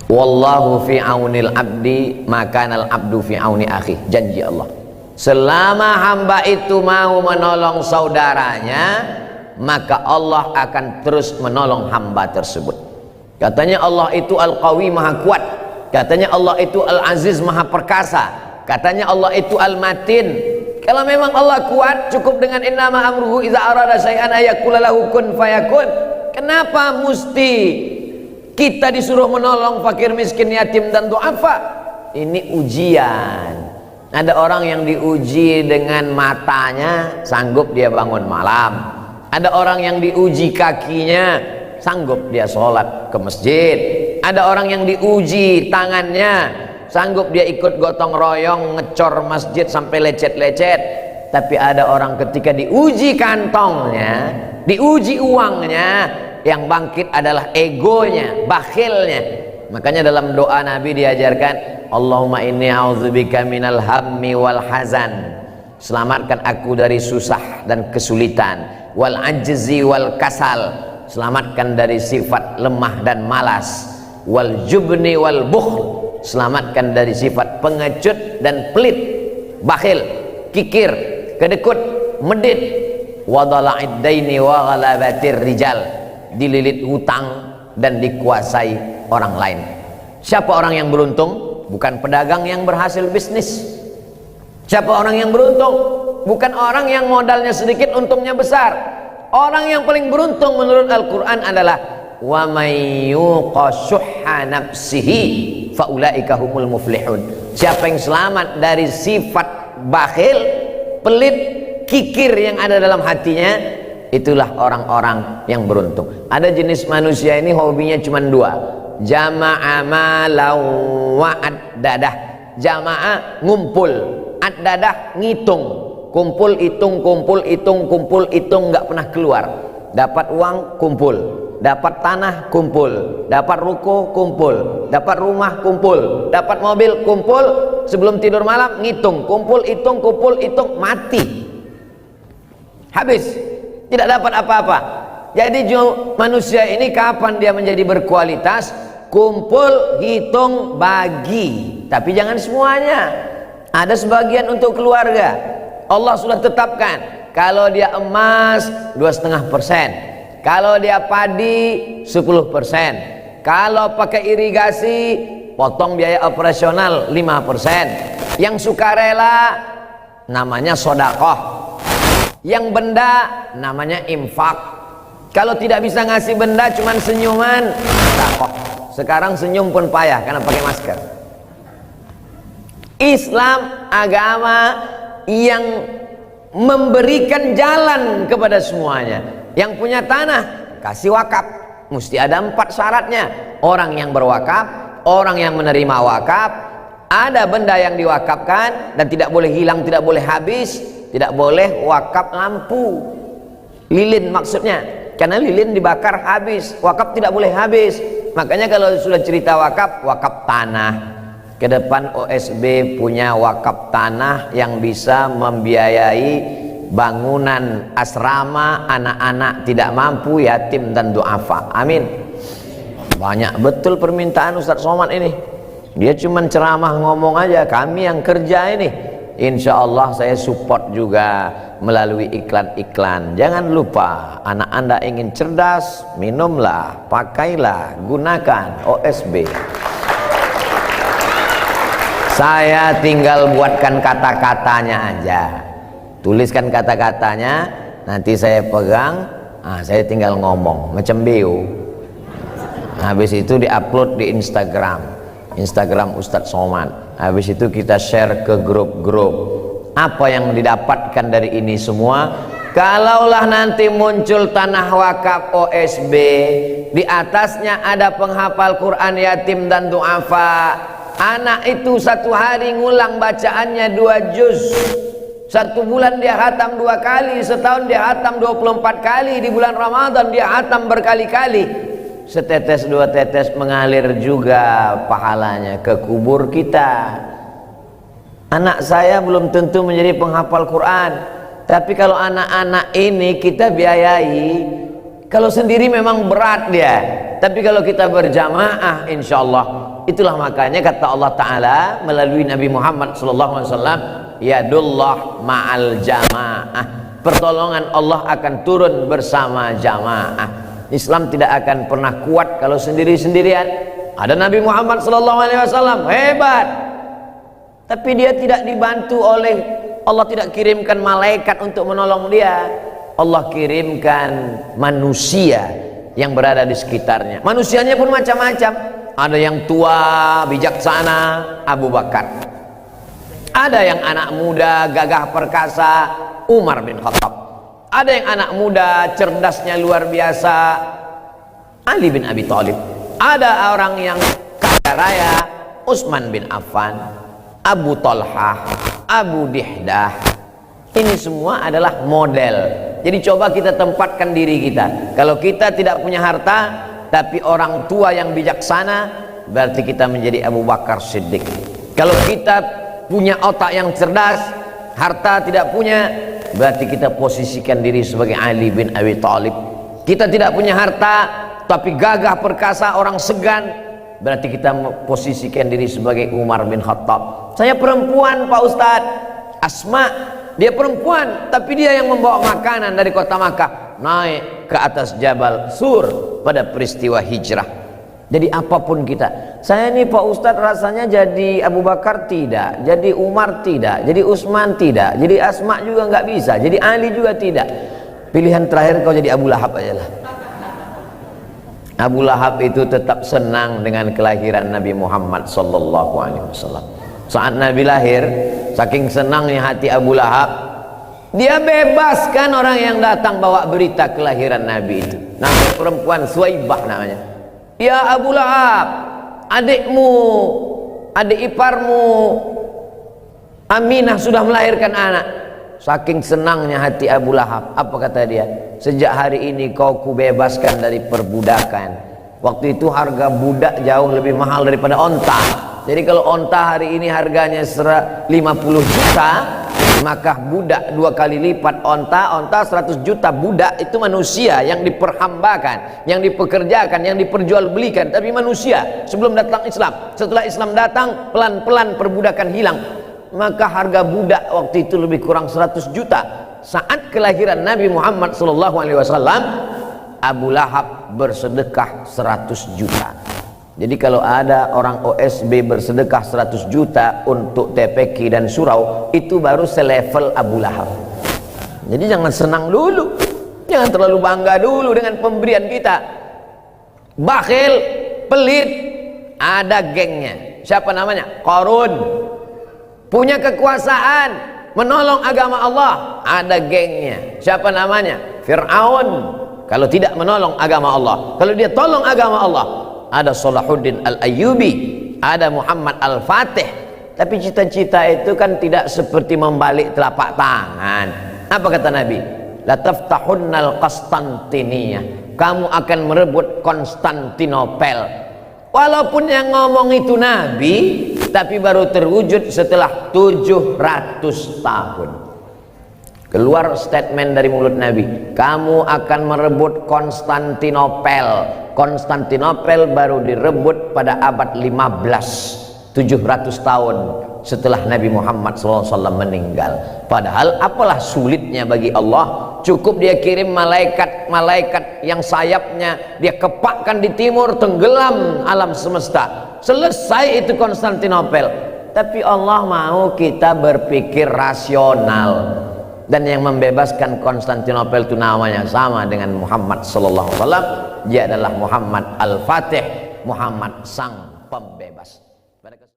Wallahu fi aunil abdi makanal abdu fi auni akhi. Janji Allah, selama hamba itu mau menolong saudaranya, maka Allah akan terus menolong hamba tersebut. Katanya Allah itu Al-Qawi, maha kuat. Katanya Allah itu Al-Aziz, maha perkasa. Katanya Allah itu Al-Matin. Kalau memang Allah kuat, cukup dengan innama amruhu idza arada syai'an ayaqula lahu kun fayakun. Kenapa mesti kita disuruh menolong fakir, miskin, yatim dan du'afa? Ini ujian. Ada orang yang diuji dengan matanya, sanggup dia bangun malam. Ada orang yang diuji kakinya, sanggup dia sholat ke masjid. Ada orang yang diuji tangannya, sanggup dia ikut gotong royong ngecor masjid sampai lecet-lecet. Tapi ada orang ketika diuji kantongnya, diuji uangnya, yang bangkit adalah egonya, bakhilnya. Makanya dalam doa Nabi diajarkan, Allahumma inni a'udzubika minal hammi wal hazan. Selamatkan aku dari susah dan kesulitan, wal ajzi wal kasal. Selamatkan dari sifat lemah dan malas, wal jubni wal bukhl. Selamatkan dari sifat pengecut dan pelit, bakhil, kikir, kedekut, medit, wadala'id daini wa ghalabatir rijal. Dililit hutang dan dikuasai orang lain. Siapa orang yang beruntung? Bukan pedagang yang berhasil bisnis. Siapa orang yang beruntung? Bukan orang yang modalnya sedikit untungnya besar. Orang yang paling beruntung menurut Al-Quran adalah wa may yuqa syuhha nafsihi faulaika humul muflihun. Siapa yang selamat dari sifat bakhil, pelit, kikir yang ada dalam hatinya, itulah orang-orang yang beruntung. Ada jenis manusia ini hobinya cuma dua, jama'a malau wa ad-dadah. Jama'a ngumpul, ad-dadah ngitung. Kumpul hitung, kumpul hitung, kumpul hitung, nggak pernah keluar. Dapat uang kumpul, dapat tanah kumpul, dapat ruko kumpul, dapat rumah kumpul, dapat mobil kumpul. Sebelum tidur malam ngitung, kumpul hitung, mati, habis, tidak dapat apa-apa. Jadi manusia ini kapan dia menjadi berkualitas? Kumpul, hitung, bagi. Tapi jangan semuanya. Ada sebagian untuk keluarga. Allah sudah tetapkan, kalau dia emas 2,5%, kalau dia padi 10%, kalau pakai irigasi potong biaya operasional 5%. Yang sukarela namanya sodakoh, yang benda namanya infak. Kalau tidak bisa ngasih benda, cuman senyuman, sodakoh. Sekarang senyum pun payah karena pakai masker. Islam agama yang memberikan jalan kepada semuanya. Yang punya tanah kasih wakaf, mesti ada 4 syaratnya. Orang yang berwakaf, orang yang menerima wakaf, ada benda yang diwakafkan dan tidak boleh hilang, tidak boleh habis, tidak boleh wakaf lampu, lilin maksudnya, karena lilin dibakar habis, wakaf tidak boleh habis. Makanya kalau sudah cerita wakaf, wakaf tanah. Ke depan OSB punya wakaf tanah yang bisa membiayai bangunan asrama anak-anak tidak mampu, yatim dan du'afa. Amin. Banyak betul permintaan Ustadz Somad ini. Dia cuma ceramah ngomong aja, kami yang kerja ini. Insya Allah saya support juga melalui iklan-iklan. Jangan lupa, anak anda ingin cerdas, minumlah, pakailah, gunakan OSB. Saya tinggal buatkan kata-katanya aja, tuliskan kata-katanya, nanti saya pegang, saya tinggal ngomong macam beo. Habis itu diupload di Instagram Ustadz Somad. Habis itu kita share ke grup-grup. Apa yang didapatkan dari ini semua? Kalaulah nanti muncul tanah wakaf OSB, di atasnya ada penghafal Quran yatim dan du'afa. Anak itu satu hari ngulang bacaannya 2 juz. 1 bulan dia hatam 2 kali, setahun dia hatam 24 kali, di bulan Ramadan dia hatam berkali-kali. Setetes 2 tetes mengalir juga pahalanya ke kubur kita. Anak saya belum tentu menjadi penghafal Quran, tapi kalau anak-anak ini kita biayai. Kalau sendiri memang berat dia, tapi kalau kita berjamaah insya Allah Itulah makanya kata Allah Ta'ala melalui Nabi Muhammad SAW, yadullah ma'al jamaah, pertolongan Allah akan turun bersama jamaah. Islam tidak akan pernah kuat kalau sendiri-sendirian. Ada Nabi Muhammad SAW hebat, tapi dia tidak dibantu oleh Allah, tidak kirimkan malaikat untuk menolong dia. Allah kirimkan manusia yang berada di sekitarnya. Manusianya pun macam-macam. Ada yang tua bijaksana, Abu Bakar. Ada yang anak muda gagah perkasa, Umar bin Khattab. Ada yang anak muda cerdasnya luar biasa, Ali bin Abi Thalib. Ada orang yang kaya raya, Utsman bin Affan, Abu Talhah, Abu Dihdah. Ini semua adalah model. Jadi coba kita tempatkan diri kita. Kalau kita tidak punya harta tapi orang tua yang bijaksana, berarti kita menjadi Abu Bakar Siddiq. Kalau kita punya otak yang cerdas, harta tidak punya, berarti kita posisikan diri sebagai Ali bin Abi Thalib. Kita tidak punya harta tapi gagah perkasa, orang segan, berarti kita posisikan diri sebagai Umar bin Khattab. Saya perempuan Pak Ustadz, Asma, dia perempuan tapi dia yang membawa makanan dari kota Makkah naik ke atas Jabal Sur pada peristiwa hijrah. Jadi apapun kita, saya ini Pak Ustadz rasanya jadi Abu Bakar tidak, jadi Umar tidak, jadi Utsman tidak, jadi Asma juga nggak bisa, jadi Ali juga tidak. Pilihan terakhir kau jadi Abu Lahab aja lah. Abu Lahab itu tetap senang dengan kelahiran Nabi Muhammad SAW. Saat Nabi lahir, saking senangnya hati Abu Lahab, dia bebaskan orang yang datang bawa berita kelahiran Nabi itu. Nama perempuan Suwaibah namanya. Ya Abu Lahab, adikmu, adik iparmu Aminah sudah melahirkan anak. Saking senangnya hati Abu Lahab, apa kata dia? Sejak hari ini kau kubebaskan dari perbudakan. Waktu itu harga budak jauh lebih mahal daripada onta. Jadi kalau onta hari ini harganya 50 juta, maka budak 2 kali lipat onta. Onta 100 juta, budak itu manusia yang diperhambakan, yang dipekerjakan, yang diperjualbelikan, tapi manusia sebelum datang Islam. Setelah Islam datang, pelan-pelan perbudakan hilang, maka harga budak waktu itu lebih kurang 100 juta. Saat kelahiran Nabi Muhammad SAW, Abu Lahab bersedekah 100 juta. Jadi kalau ada orang OSB bersedekah 100 juta untuk TPQ dan surau, itu baru selevel Abu Lahab. Jadi jangan senang dulu, jangan terlalu bangga dulu dengan pemberian kita. Bakhil, pelit, ada gengnya. Siapa namanya? Qarun. Punya kekuasaan, menolong agama Allah, ada gengnya. Siapa namanya? Fir'aun. Kalau tidak menolong agama Allah, kalau dia tolong agama Allah, ada Salahuddin Al-Ayyubi, ada Muhammad Al-Fatih. Tapi cita-cita itu kan tidak seperti membalik telapak tangan. Apa kata Nabi? La taftahunnal Qastantiniyah, kamu akan merebut Konstantinopel. Walaupun yang ngomong itu Nabi, tapi baru terwujud setelah 700 tahun. Keluar statement dari mulut Nabi, kamu akan merebut Konstantinopel. Konstantinopel baru direbut pada abad 15, 700 tahun setelah Nabi Muhammad SAW meninggal. Padahal apalah sulitnya bagi Allah, cukup dia kirim malaikat yang sayapnya dia kepakkan di timur, tenggelam alam semesta, selesai itu Konstantinopel. Tapi Allah mau kita berpikir rasional, dan yang membebaskan Konstantinopel itu namanya sama dengan Muhammad SAW. Dia adalah Muhammad Al-Fatih, Muhammad sang pembebas.